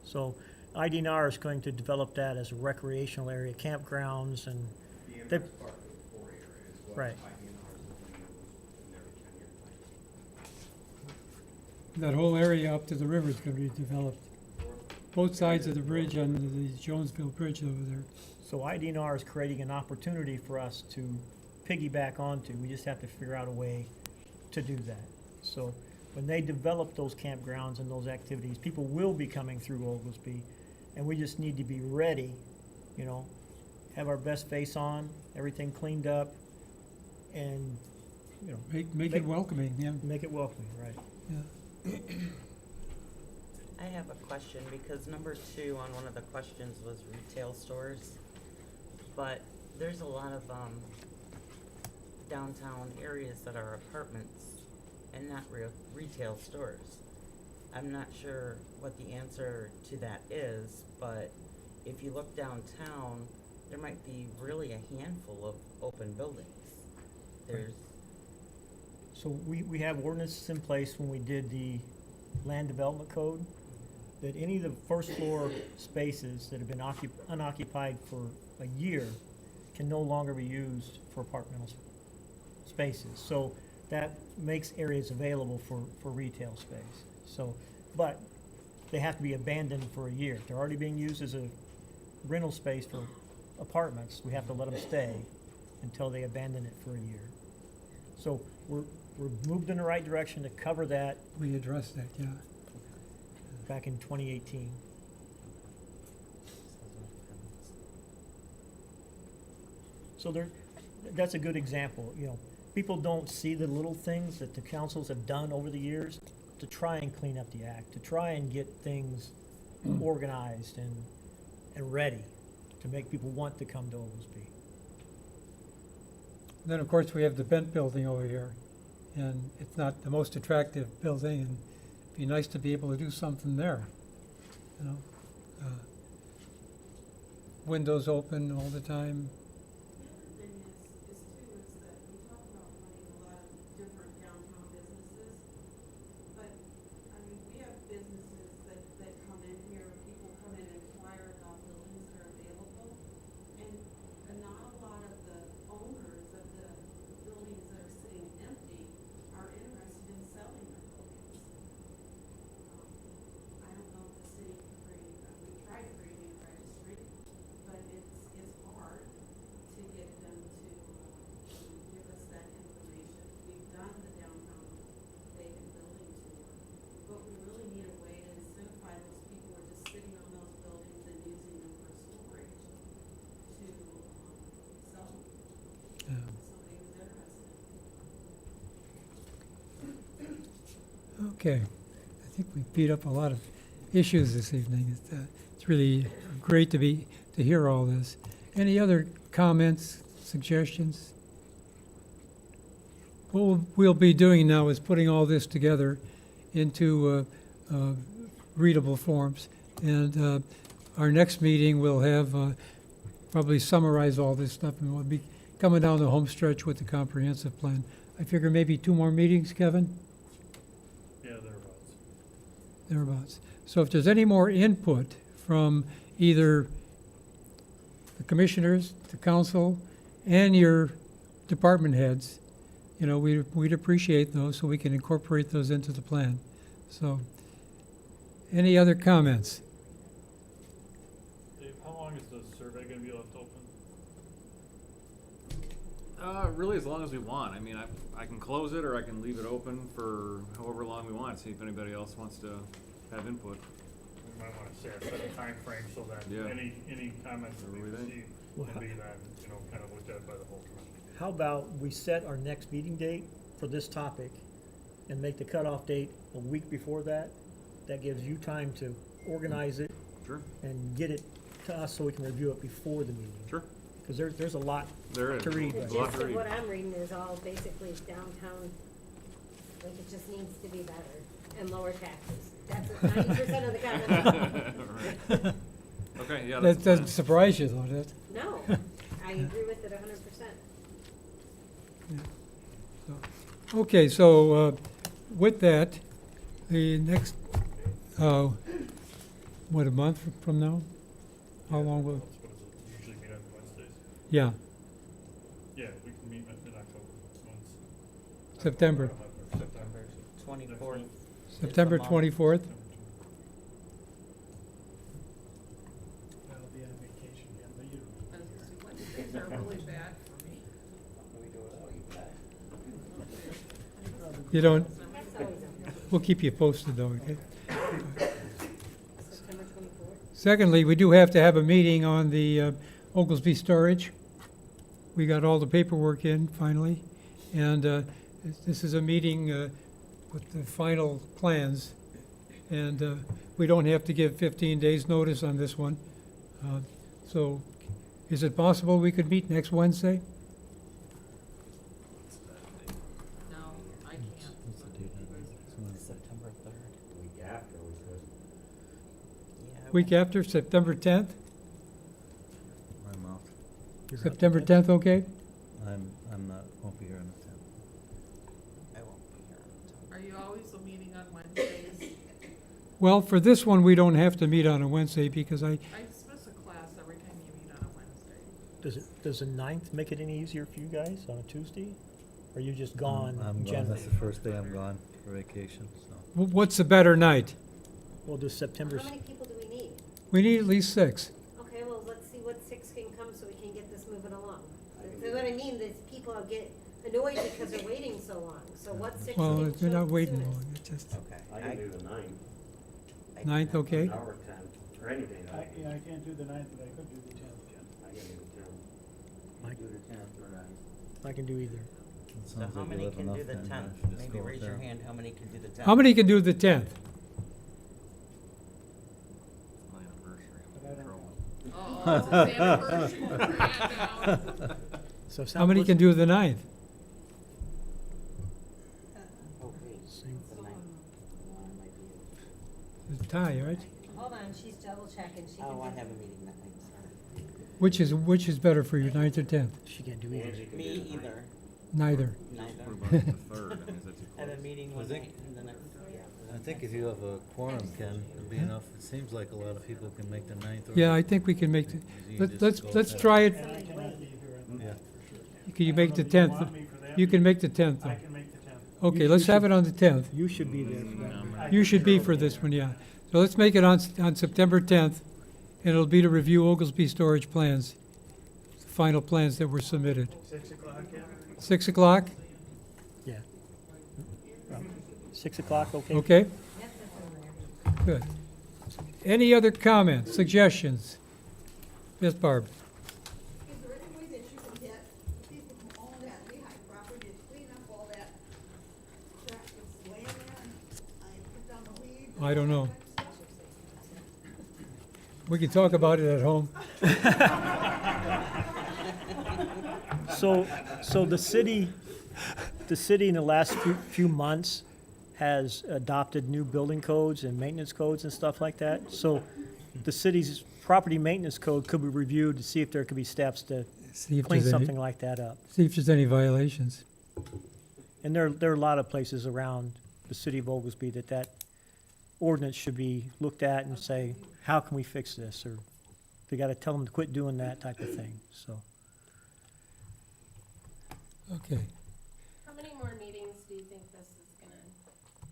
So IDNR is going to develop that as a recreational area, campgrounds and, The they- Amherst Park, the core area is what Right. IDNR is looking at in their 10-year plan. That whole area up to the river is gonna be developed. Both sides of the bridge on the Jonesville Bridge over there. so IDNR is creating an opportunity for us to piggyback onto. We just have to figure out a way to do that. So when they develop those campgrounds and those activities, people will be coming through Oglesby, and we just need to be ready, you know, have our best face on, everything cleaned up, and, you know, Make it welcoming, yeah. make it welcoming, right? Yeah. I have a question, because number 2 on one of the questions was retail stores. But there's a lot of, downtown areas that are apartments and not retail stores. I'm not sure what the answer to that is, but if you look downtown, there might be really a handful of open buildings. There's, So we have ordinances in place when we did the land development code, that any of the first floor spaces that have been unoccupied for a year can no longer be used for apartmental spaces. So that makes areas available for retail space. So, but they have to be abandoned for a year. If they're already being used as a rental space for apartments, we have to let them stay until they abandon it for a year. So we're moved in the right direction to cover that We addressed that, yeah. back in 2018. So that's a good example, you know. People don't see the little things that the councils have done over the years to try and clean up the act, to try and get things organized and ready to make people want to come to Oglesby. Then, of course, we have the Bent Building over here, and it's not the most attractive building, and it'd be nice to be able to do something there, you know? Windows open all the time. The other thing is that we talk about wanting a lot of different downtown businesses, but, I mean, we have businesses that come in here, people come in and inquire about buildings that are available, and not a lot of the owners of the buildings that are sitting empty are interested in selling their buildings. Okay, I think we beat up a lot of issues this evening. It's really great to hear all this. Any other comments, suggestions? What we'll be doing now is putting all this together into readable forms. And our next meeting will have probably summarize all this stuff, and we'll be coming down the home stretch with the comprehensive plan. I figure maybe 2 more meetings, Kevin? Yeah, thereabouts. Thereabouts. So if there's any more input from either the commissioners, the council, and your department heads, you know, we'd appreciate those so we can incorporate those into the plan. So, any other comments? Dave, how long is the survey gonna be left open? Really as long as we want. I mean, I can close it or I can leave it open for however long we want, see if anybody else wants to have input. We might wanna set a time frame so that Yeah. any comments that we What do we think? receive Well, can be then, kind of looked at by the whole commission. How about we set our next meeting date for this topic and make the cutoff date a week before that? That gives you time to organize it Sure, and get it to us so we can review it before the meeting. sure. Because there's a lot There is. to read. The There's a lot gist to of read. what I'm reading is all basically downtown, like it just needs to be better, and lower taxes. That's 90% of the comments. Okay, yeah, That that's the doesn't plan. surprise you, though, does it? No, I agree with it 100%. Okay, so with that, the next, what, a month from now? How long will, What is it, usually meet on Wednesdays? yeah, Yeah, we can meet in October, once. September. September. 24th. September 24th? That'll be on vacation again, but you don't. Wednesdays are really bad for me. You don't, That's always on. we'll keep you posted, though, okay? September 24th. Secondly, we do have to have a meeting on the Oglesby storage. We got all the paperwork in finally, and this is a meeting with the final plans. And we don't have to give 15 days' notice on this one. So is it possible we could meet next Wednesday? No, I can't. September 3rd. Week after, we could. Yeah, I Week won't- after, September 10th? I'm out. You're out September the 10th, okay? I'm not, won't be here on the 10th. I won't be here until. Are you always a meeting on Wednesdays? Well, for this one, we don't have to meet on a Wednesday because I dismiss a class every time you meet on a Wednesday. Does the 9th make it any easier for you guys on a Tuesday? Or are you just gone I'm gone, generally? that's the first day I'm gone for vacation, so. what's a better night? Well, does September, How many people do we need? We need at least 6. Okay, well, let's see what 6 can come so we can get this moving along. So what I mean is people get annoyed because they're waiting so long. So what 6 Well, can they're show not the waiting soonest? long, it's just, Okay. I can do the 9th, 9th, okay? or 10th, or any day that week. Yeah, I can't do the 9th, but I could do the 10th, Ken. I can do the 10th. Mike? Do the 10th or 9th. I can do either. It So sounds how like you many live can enough do the then, I 10th? should just Maybe go with raise your that. hand, how many can do the 10th? How many can do the 10th? My anniversary, But I I'm in don't trouble. Oh, it's his anniversary, put your hand down. So How many can do the 9th? Okay, Same. the 9th. It's a tie, right? Hold on, she's double checking. She can Oh, I do- have a meeting that night, sorry. Which is better for you, 9th or 10th? She can't do either. Angie can do Me the 9th. either, Neither. neither. What about the 3rd? I mean, is that too I have a close? meeting one think- night and then I think if you have a quorum, Ken, it'll be enough. It seems like a lot of people can make the 9th or. Yeah, I think we can make the, You just let's go ahead. try it. And I cannot be here on Yeah. that for sure. Can you I make don't the know if 10th? want me for that You can meeting. make the 10th. I though. can make the 10th. Okay, You let's have should- it on the 10th. You should be there for No, that. I'm meeting. not. You should be for this one, yeah. So let's make it on September 10th, and it'll be to review Oglesby storage plans, the final plans that were submitted. 6 o'clock, Ken? 6 o'clock, Yeah. 6 o'clock, okay? okay? Yes, that's on there. Good. Any other comments, suggestions? Yes, Barb? Is there any way that you can get people who own that Lehigh property to clean up all that crap that's laying there? I I don't know. We can talk about it at home. So the city in the last few months has adopted new building codes and maintenance codes and stuff like that. So the city's property maintenance code could be reviewed to see if there could be steps to See if clean there's any, something like that up. see if there's any violations. And there are a lot of places around the city of Oglesby that ordinance should be looked at and say, how can we fix this? Or they gotta tell them to quit doing that type of thing, so. Okay. How many more meetings do you think this is gonna?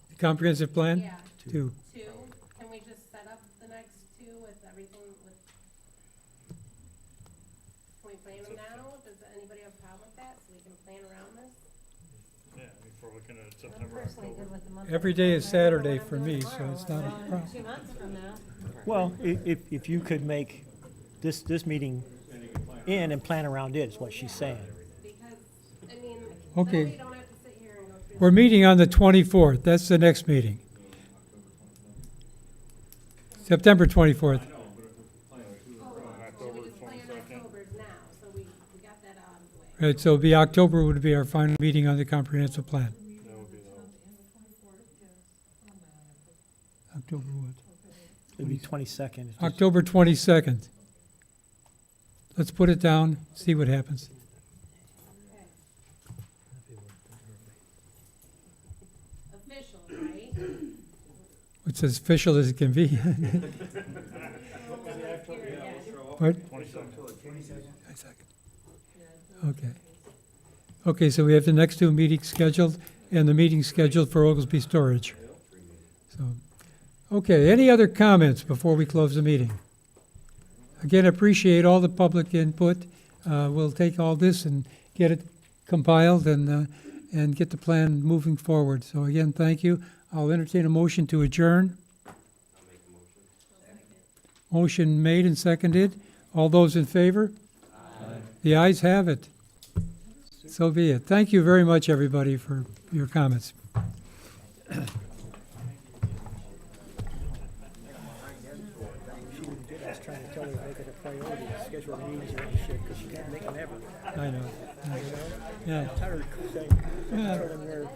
The comprehensive plan? Yeah. 2. 2? Can we just set up the next 2 with everything with? Can we plan them now? Does anybody have a problem with that, so we can plan around this? Yeah, if we're looking at I'm personally good with the month. Every day is Saturday for me, so it's not a problem. 2 months from now. Well, if you could make this meeting in and plan around it, is what she's saying. Because, I mean, Okay. then we don't have to sit here and go through. We're meeting on the 24th. That's the next meeting. September 24th. Should we just plan October's now, so we got that out of the way? Right, so it'd be October would be our final meeting on the comprehensive plan. October what? It'd be 22nd. October 22nd. Let's put it down, see what happens. Official, right? It's as official as it can be. What? Okay. Okay, so we have the next 2 meetings scheduled, and the meeting scheduled for Oglesby Storage. So, okay, any other comments before we close the meeting? Again, appreciate all the public input. We'll take all this and get it compiled and get the plan moving forward. So again, thank you. I'll entertain a motion to adjourn. Motion made and seconded. All those in favor? Aye. The ayes have it. So be it. Thank you very much, everybody, for your comments. I was trying to tell her to make it a priority, schedule meetings around shit, because she can't make them ever. I know. You know? Yeah. I'm tired of saying, Yeah. telling her